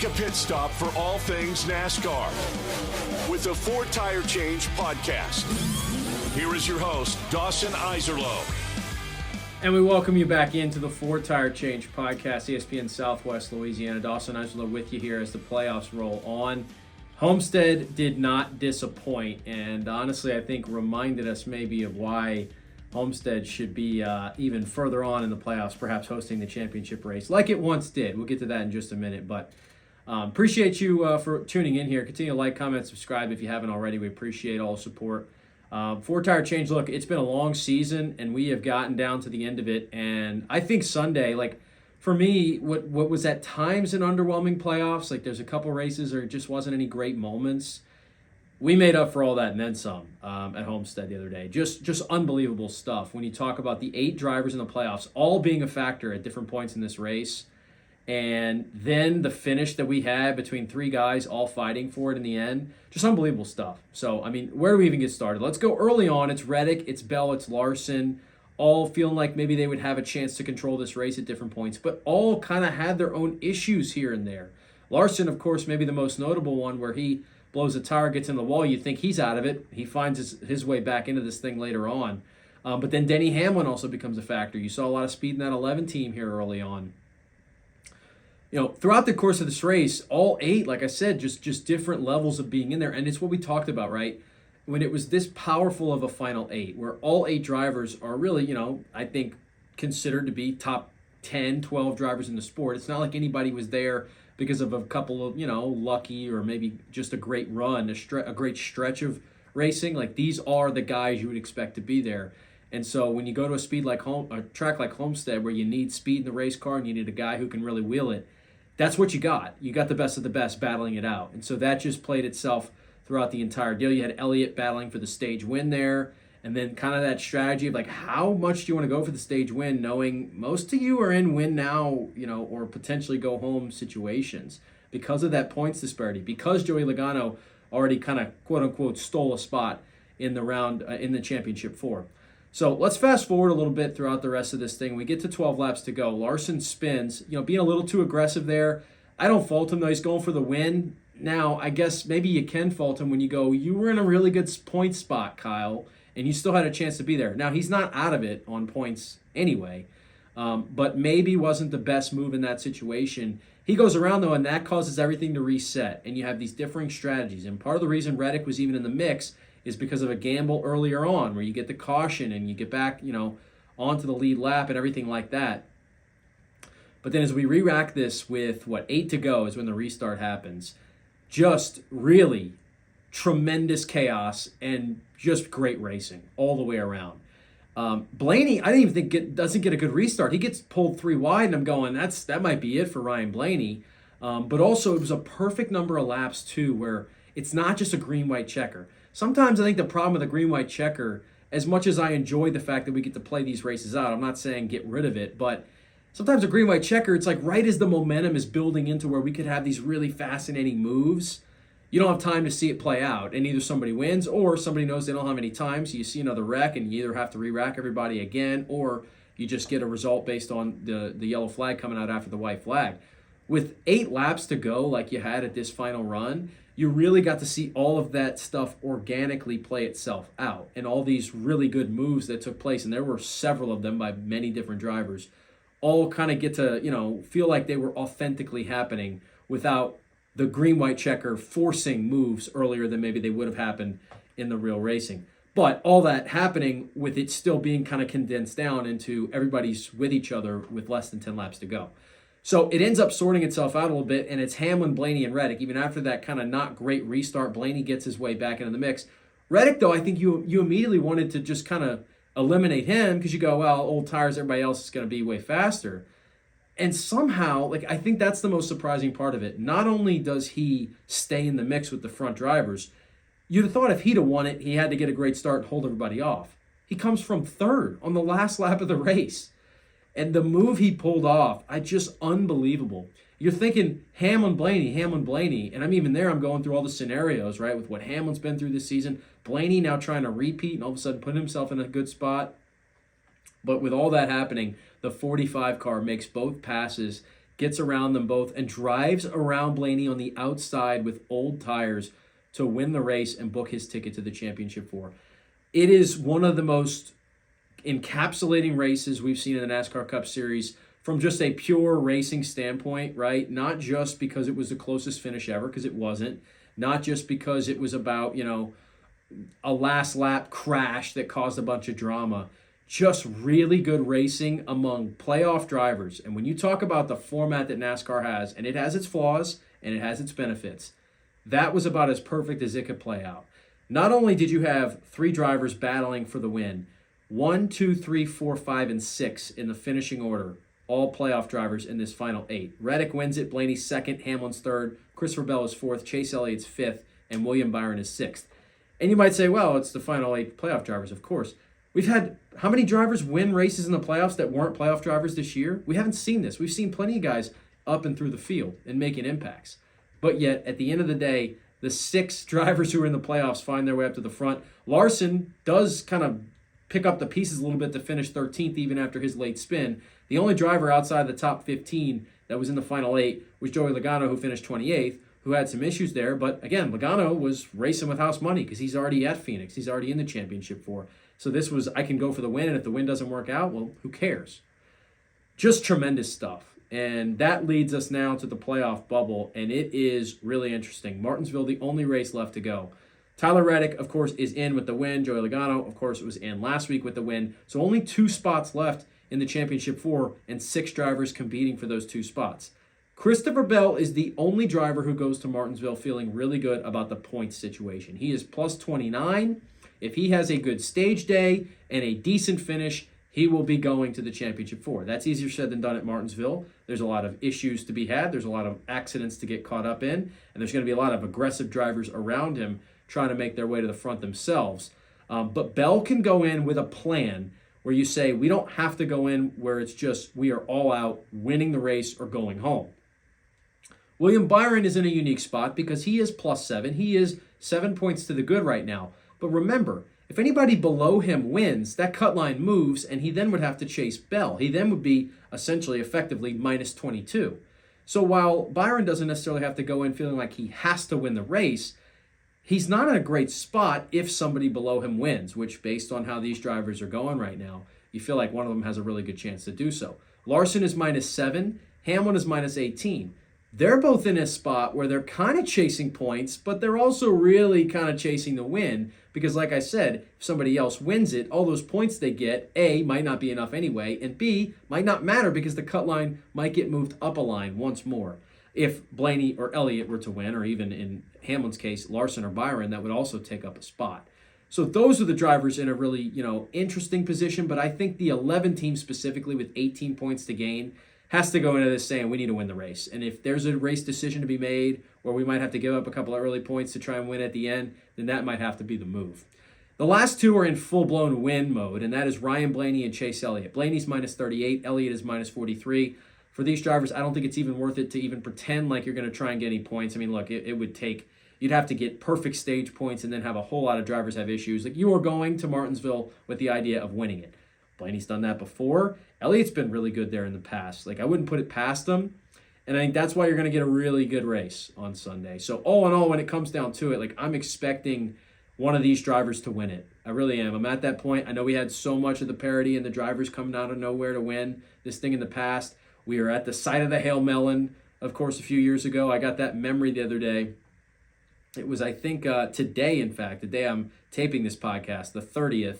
Take a pit stop for all things NASCAR with the Four Tire Change podcast. Here is your host, Dawson Iserlo. And we welcome you back into the Four Tire Change podcast, ESPN Southwest Louisiana. Dawson Iserlo with you here as the playoffs roll on. Homestead did not disappoint, and honestly, I think reminded us maybe of why Homestead should be even further on in the playoffs, perhaps hosting the championship race, like it once did. We'll get to that in just a minute, but appreciate you for tuning in here. Continue to like, comment, subscribe if you haven't already. We appreciate all the support. Four Tire Change, look, it's been a long season, and we have gotten down to the end of it, and I think Sunday, for me, what was at times an underwhelming playoffs, there's a couple races there just wasn't any great moments. We made up for all that and then some at Homestead the other day. Just unbelievable stuff. When you talk about the 8 drivers in the playoffs, all being a factor at different points in this race, and then the finish that we had between 3 guys all fighting for it in the end, just unbelievable stuff. So, where do we even get started? Let's go early on. It's Reddick, it's Bell, it's Larson, all feeling like maybe they would have a chance to control this race at different points, but all kind of had their own issues here and there. Larson, of course, maybe the most notable one where he blows a tire, gets in the wall. You think he's out of it. He finds his way back into this thing later on. But then Denny Hamlin also becomes a factor. You saw a lot of speed in that 11 team here early on. Throughout the course of this race, all 8, like I said, just different levels of being in there. And it's what we talked about, right? When it was this powerful of a final 8, where all 8 drivers are really, I think, considered to be top 10, 12 drivers in the sport. It's not like anybody was there because of a couple of, lucky or maybe just a great run, a great stretch of racing. These are the guys you would expect to be there. And so when you go to a track like Homestead, where you need speed in the race car and you need a guy who can really wheel it, that's what you got. You got the best of the best battling it out. And so that just played itself throughout the entire deal. You had Elliott battling for the stage win there, and then kind of that strategy of how much do you want to go for the stage win, knowing most of you are in win now, or potentially go home situations because of that points disparity, because Joey Logano already kind of quote unquote stole a spot in the round in the championship 4. So let's fast forward a little bit throughout the rest of this thing. We get to 12 laps to go. Larson spins, being a little too aggressive there. I don't fault him though. He's going for the win. Now, I guess maybe you can fault him when you go, you were in a really good point spot, Kyle, and you still had a chance to be there. Now, he's not out of it on points anyway, but maybe wasn't the best move in that situation. He goes around, though, and that causes everything to reset, and you have these differing strategies. And part of the reason Reddick was even in the mix is because of a gamble earlier on where you get the caution and you get back, onto the lead lap and everything like that. But then as we re-rack this with, 8 to go is when the restart happens. Just really tremendous chaos and just great racing all the way around. Blaney, I didn't even think doesn't get a good restart. He gets pulled 3 wide, and I'm going, that might be it for Ryan Blaney. But also, it was a perfect number of laps, too, where it's not just a green-white checker. Sometimes I think the problem with the green-white checker, as much as I enjoy the fact that we get to play these races out, I'm not saying get rid of it, but sometimes a green-white checker, it's right as the momentum is building into where we could have these really fascinating moves, you don't have time to see it play out, and either somebody wins or somebody knows they don't have any time, so you see another wreck, and you either have to re-rack everybody again, or you just get a result based on the yellow flag coming out after the white flag. With 8 laps to go, like you had at this final run, you really got to see all of that stuff organically play itself out, and all these really good moves that took place, and there were several of them by many different drivers, all kind of get to, feel like they were authentically happening without the green-white checker forcing moves earlier than maybe they would have happened in the real racing. But all that happening with it still being kind of condensed down into everybody's with each other with less than 10 laps to go. So it ends up sorting itself out a little bit, and it's Hamlin, Blaney, and Reddick. Even after that kind of not great restart, Blaney gets his way back into the mix. Reddick, though, I think you immediately wanted to just kind of eliminate him because you go, well, old tires, everybody else is going to be way faster. And somehow, I think that's the most surprising part of it. Not only does he stay in the mix with the front drivers, you'd have thought if he'd have won it, he had to get a great start and hold everybody off. He comes from 3rd on the last lap of the race. And the move he pulled off, just unbelievable. You're thinking Hamlin, Blaney, and I'm even there, I'm going through all the scenarios, right, with what Hamlin's been through this season. Blaney now trying to repeat and all of a sudden put himself in a good spot. But with all that happening, the 45 car makes both passes, gets around them both, and drives around Blaney on the outside with old tires to win the race and book his ticket to the Championship 4. It is one of the most encapsulating races we've seen in the NASCAR Cup Series from just a pure racing standpoint, right? Not just because it was the closest finish ever, because it wasn't. Not just because it was about, a last lap crash that caused a bunch of drama. Just really good racing among playoff drivers. And when you talk about the format that NASCAR has, and it has its flaws and it has its benefits, that was about as perfect as it could play out. Not only did you have 3 drivers battling for the win, 1, 2, 3, 4, 5, and 6 in the finishing order, all playoff drivers in this final 8. Reddick wins it, Blaney's 2nd, Hamlin's 3rd, Christopher Bell is 4th, Chase Elliott's 5th, and William Byron is 6th. And you might say, well, it's the final 8 playoff drivers, of course. We've had how many drivers win races in the playoffs that weren't playoff drivers this year? We haven't seen this. We've seen plenty of guys up and through the field and making impacts. But yet, at the end of the day, the 6 drivers who are in the playoffs find their way up to the front. Larson does kind of pick up the pieces a little bit to finish 13th even after his late spin. The only driver outside the top 15 that was in the final 8 was Joey Logano, who finished 28th, who had some issues there. But again, Logano was racing with house money because he's already at Phoenix. He's already in the Championship 4. So this was, I can go for the win, and if the win doesn't work out, well, who cares? Just tremendous stuff. And that leads us now to the playoff bubble, and it is really interesting. Martinsville, the only race left to go. Tyler Reddick, of course, is in with the win. Joey Logano, of course, was in last week with the win. So only 2 spots left in the Championship 4, and 6 drivers competing for those 2 spots. Christopher Bell is the only driver who goes to Martinsville feeling really good about the points situation. He is plus 29. If he has a good stage day and a decent finish, he will be going to the Championship 4. That's easier said than done at Martinsville. There's a lot of issues to be had. There's a lot of accidents to get caught up in. And there's going to be a lot of aggressive drivers around him trying to make their way to the front themselves. But Bell can go in with a plan where you say, we don't have to go in where it's just we are all out winning the race or going home. William Byron is in a unique spot because he is plus 7. He is 7 points to the good right now. But remember, if anybody below him wins, that cut line moves, and he then would have to chase Bell. He then would be essentially, effectively, minus 22. So while Byron doesn't necessarily have to go in feeling like he has to win the race, he's not in a great spot if somebody below him wins, which, based on how these drivers are going right now, you feel like one of them has a really good chance to do so. Larson is minus 7. Hamlin is minus 18. They're both in a spot where they're kind of chasing points, but they're also really kind of chasing the win because, like I said, if somebody else wins it, all those points they get, A, might not be enough anyway, and B, might not matter because the cut line might get moved up a line once more. If Blaney or Elliott were to win, or even in Hamlin's case, Larson or Byron, that would also take up a spot. So those are the drivers in a really, interesting position, but I think the 11 team specifically with 18 points to gain has to go into this saying we need to win the race. And if there's a race decision to be made or we might have to give up a couple of early points to try and win at the end, then that might have to be the move. The last 2 are in full-blown win mode, and that is Ryan Blaney and Chase Elliott. Blaney's minus 38, Elliott is minus 43. For these drivers, I don't think it's even worth it to even pretend like you're going to try and get any points. I mean, look, it would take, you'd have to get perfect stage points and then have a whole lot of drivers have issues. Like, you are going to Martinsville with the idea of winning it. Blaney's done that before. Elliott's been really good there in the past. Like, I wouldn't put it past them. And I think that's why you're going to get a really good race on Sunday. So all in all, when it comes down to it, like, I'm expecting one of these drivers to win it. I really am. I'm at that point. I know we had so much of the parity and the drivers coming out of nowhere to win this thing in the past. We are at the site of the Hail Melon, of course, a few years ago. I got that memory the other day. It was, I think, today, in fact, the day I'm taping this podcast, the 30th,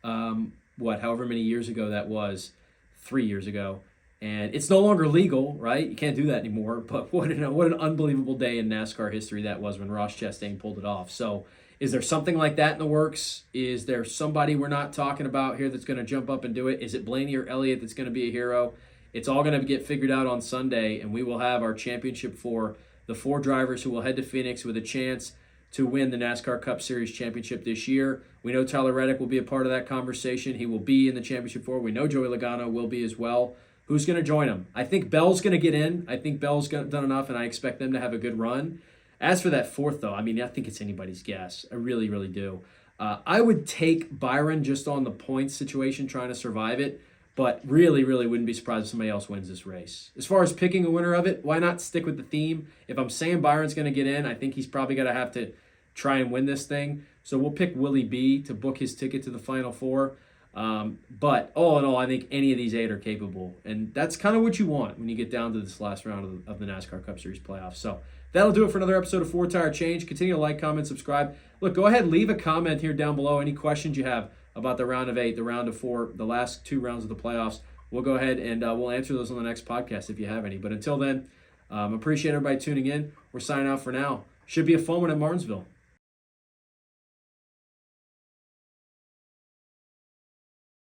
however many years ago that was, 3 years ago. And it's no longer legal, right? You can't do that anymore. But what an unbelievable day in NASCAR history that was when Ross Chastain pulled it off. So is there something like that in the works? Is there somebody we're not talking about here that's going to jump up and do it? Is it Blaney or Elliott that's going to be a hero? It's all going to get figured out on Sunday, and we will have our championship for the 4 drivers who will head to Phoenix with a chance to win the NASCAR Cup Series championship this year. We know Tyler Reddick will be a part of that conversation. He will be in the championship 4. We know Joey Logano will be as well. Who's going to join him? I think Bell's going to get in. I think Bell's done enough, and I expect them to have a good run. As for that 4th, though, I mean, I think it's anybody's guess. I really, really do. I would take Byron just on the points situation, trying to survive it. But really, really wouldn't be surprised if somebody else wins this race. As far as picking a winner of it, why not stick with the theme? If I'm saying Byron's going to get in, I think he's probably going to have to try and win this thing. So we'll pick Willie B to book his ticket to the Final Four. But all in all, I think any of these 8 are capable. And that's kind of what you want when you get down to this last round of the NASCAR Cup Series playoffs. So that'll do it for another episode of 4 Tire Change. Continue to like, comment, subscribe. Look, go ahead, leave a comment here down below. Any questions you have about the round of 8, the round of 4, the last 2 rounds of the playoffs. We'll go ahead and we'll answer those on the next podcast if you have any. But until then, appreciate everybody tuning in. We're signing out for now. Should be a fun one at Martinsville.